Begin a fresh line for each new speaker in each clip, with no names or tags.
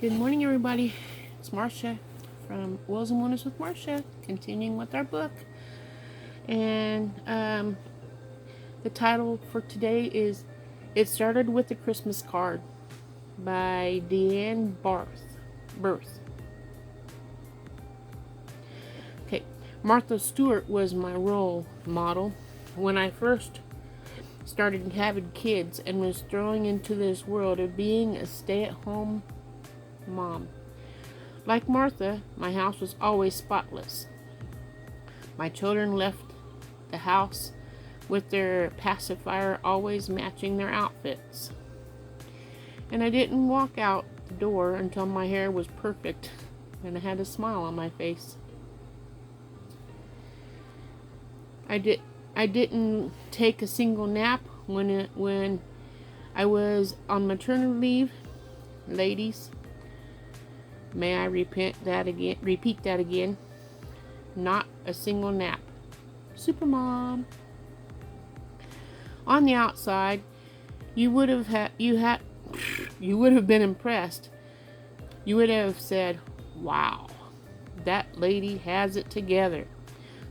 Good morning, everybody. It's Marcia from Wills and Wonders with Marcia, continuing with our book. And the title for today is It Started with a Christmas Card by DeAnn Barth. Okay, Martha Stewart was my role model when I first started having kids and was thrown into this world of being a stay-at-home mom. Like Martha, my house was always spotless. My children left the house with their pacifier always matching their outfits. And I didn't walk out the door until my hair was perfect and I had a smile on my face. I didn't take a single nap when I was on maternity leave. Ladies, may I repeat that again? Not a single nap. Supermom. On the outside, you would have been impressed. You would have said, "Wow, that lady has it together."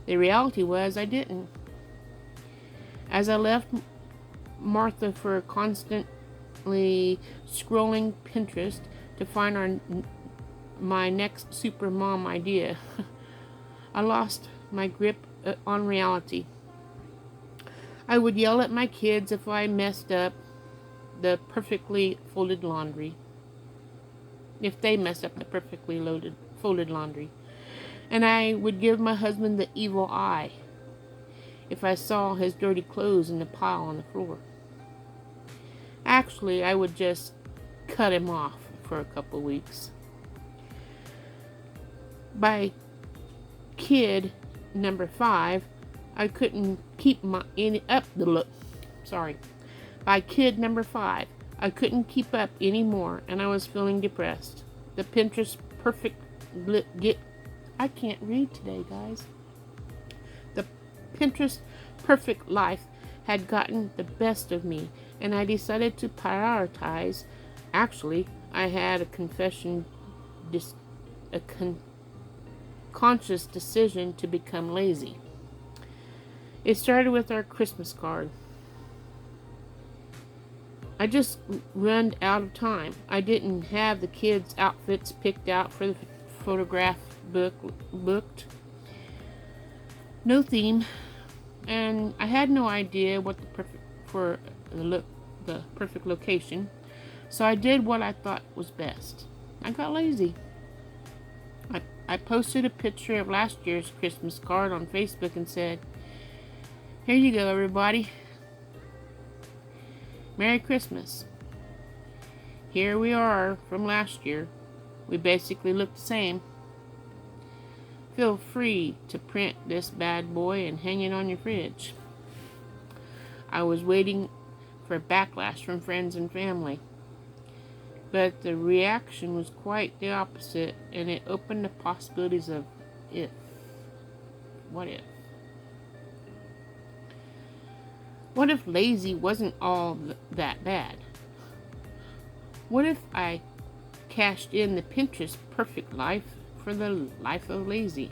The reality was I didn't. As I left Martha for constantly scrolling Pinterest to find my next super mom idea, I lost my grip on reality. I would yell at my kids if I messed up the perfectly folded laundry. If they messed up the perfectly folded laundry. And I would give my husband the evil eye if I saw his dirty clothes in the pile on the floor. Actually, I would just cut him off for a couple weeks. By kid number 5, I couldn't keep By kid number 5, I couldn't keep up anymore, and I was feeling depressed. The Pinterest I can't read today, guys. The Pinterest perfect life had gotten the best of me, and I decided to prioritize. Actually, I had a conscious decision to become lazy. It started with our Christmas card. I just ran out of time. I didn't have the kids' outfits picked out for the photograph booked. No theme, and I had no idea what the perfect location. So I did what I thought was best. I got lazy. I posted a picture of last year's Christmas card on Facebook and said, "Here you go, everybody. Merry Christmas." Here we are from last year. We basically look the same. Feel free to print this bad boy and hang it on your fridge. I was waiting for backlash from friends and family. But the reaction was quite the opposite, and it opened the possibilities of if. What if? What if lazy wasn't all that bad? What if I cashed in the Pinterest perfect life for the life of lazy?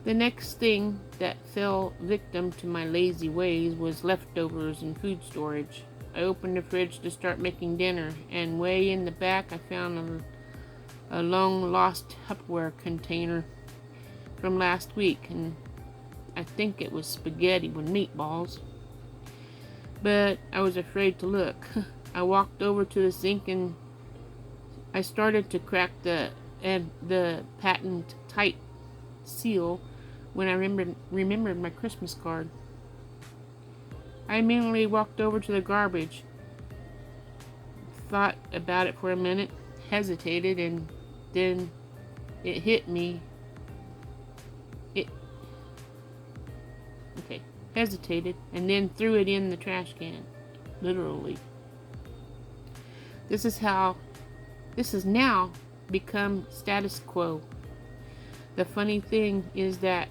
The next thing that fell victim to my lazy ways was leftovers and food storage. I opened the fridge to start making dinner, and way in the back I found a long-lost Tupperware container from last week, and I think it was spaghetti with meatballs. But I was afraid to look. I walked over to the sink and I started to crack the patent tight seal when I remembered my Christmas card. I immediately walked over to the garbage, thought about it for a minute, hesitated, and then it hit me. Hesitated, and then threw it in the trash can. Literally. This has now become status quo. The funny thing is that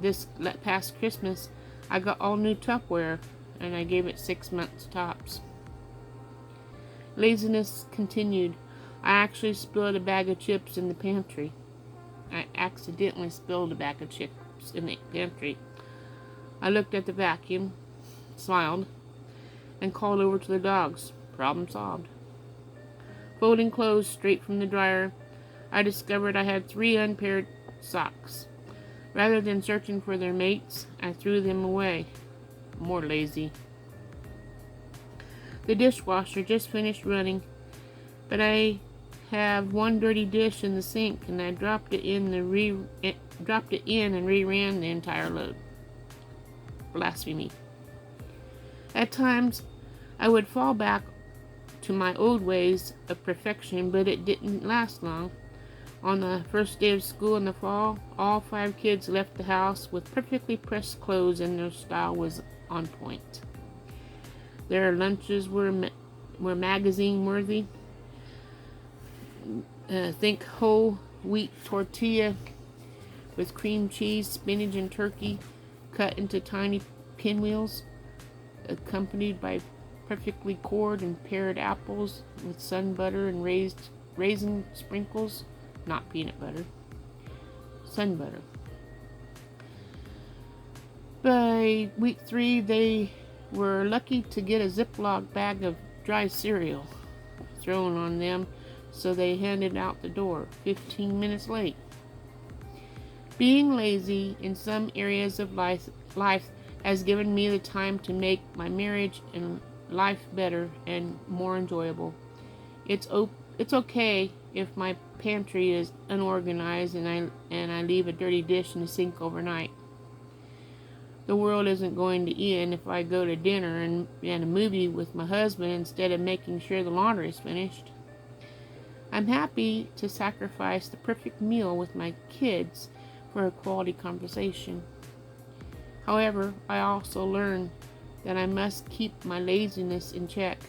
this past Christmas, I got all new Tupperware, and I gave it 6 months tops. Laziness continued. I actually spilled a bag of chips in the pantry. I accidentally spilled a bag of chips in the pantry. I looked at the vacuum, smiled, and called over to the dogs. Problem solved. Folding clothes straight from the dryer, I discovered I had 3 unpaired socks. Rather than searching for their mates, I threw them away. More lazy. The dishwasher just finished running, but I have one dirty dish in the sink, and I dropped it in and reran the entire load. Blasphemy. At times, I would fall back to my old ways of perfection, but it didn't last long. On the first day of school in the fall, all 5 kids left the house with perfectly pressed clothes, and their style was on point. Their lunches were magazine-worthy. Think whole wheat tortilla with cream cheese, spinach, and turkey cut into tiny pinwheels, accompanied by perfectly cored and pared apples with sun butter and raisin sprinkles. Not peanut butter. Sun butter. By week 3, they were lucky to get a Ziploc bag of dry cereal thrown on them, so they handed out the door 15 minutes late. Being lazy in some areas of life has given me the time to make my marriage and life better and more enjoyable. It's okay if my pantry is unorganized and I leave a dirty dish in the sink overnight. The world isn't going to end if I go to dinner and a movie with my husband instead of making sure the laundry is finished. I'm happy to sacrifice the perfect meal with my kids for a quality conversation. However, I also learn that I must keep my laziness in check.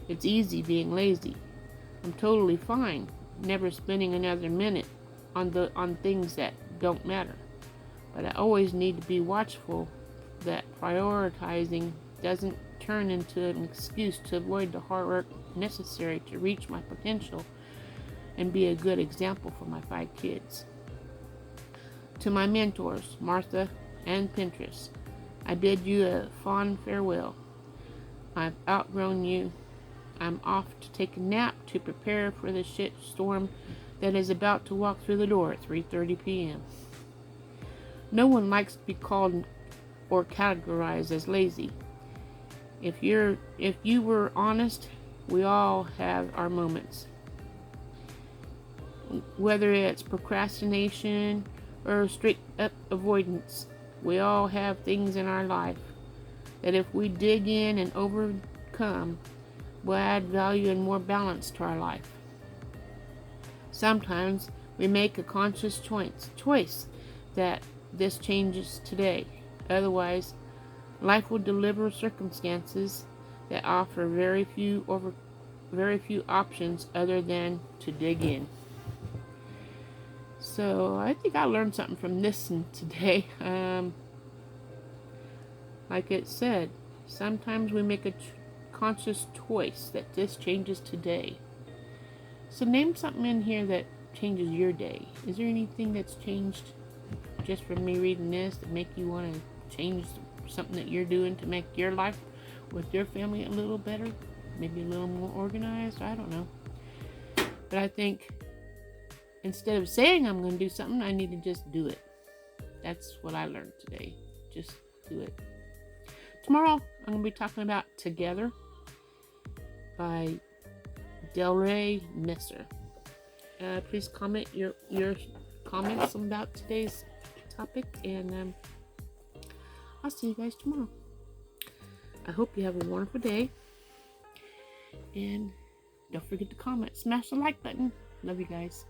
It's easy being lazy. I'm totally fine never spending another minute on things that don't matter. But I always need to be watchful that prioritizing doesn't turn into an excuse to avoid the hard work necessary to reach my potential and be a good example for my 5 kids. To my mentors, Martha and Pinterest, I bid you a fond farewell. I've outgrown you. I'm off to take a nap to prepare for the shit storm that is about to walk through the door at 3:30 p.m. No one likes to be called or categorized as lazy. If you were honest, we all have our moments. Whether it's procrastination or straight up avoidance, we all have things in our life that if we dig in and overcome, will add value and more balance to our life. Sometimes we make a conscious choice that this changes today. Otherwise, life will deliver circumstances that offer very few options other than to dig in. So I think I learned something from this one today. Like it said, sometimes we make a conscious choice that this changes today. So name something in here that changes your day. Is there anything that's changed just from me reading this that make you want to change something that you're doing to make your life with your family a little better? Maybe a little more organized? I don't know. But I think instead of saying I'm going to do something, I need to just do it. That's what I learned today. Just do it. Tomorrow, I'm going to be talking about Together by Delray Messer. Please comment your comments about today's topic, and I'll see you guys tomorrow. I hope you have a wonderful day, and don't forget to comment. Smash the like button. Love you guys.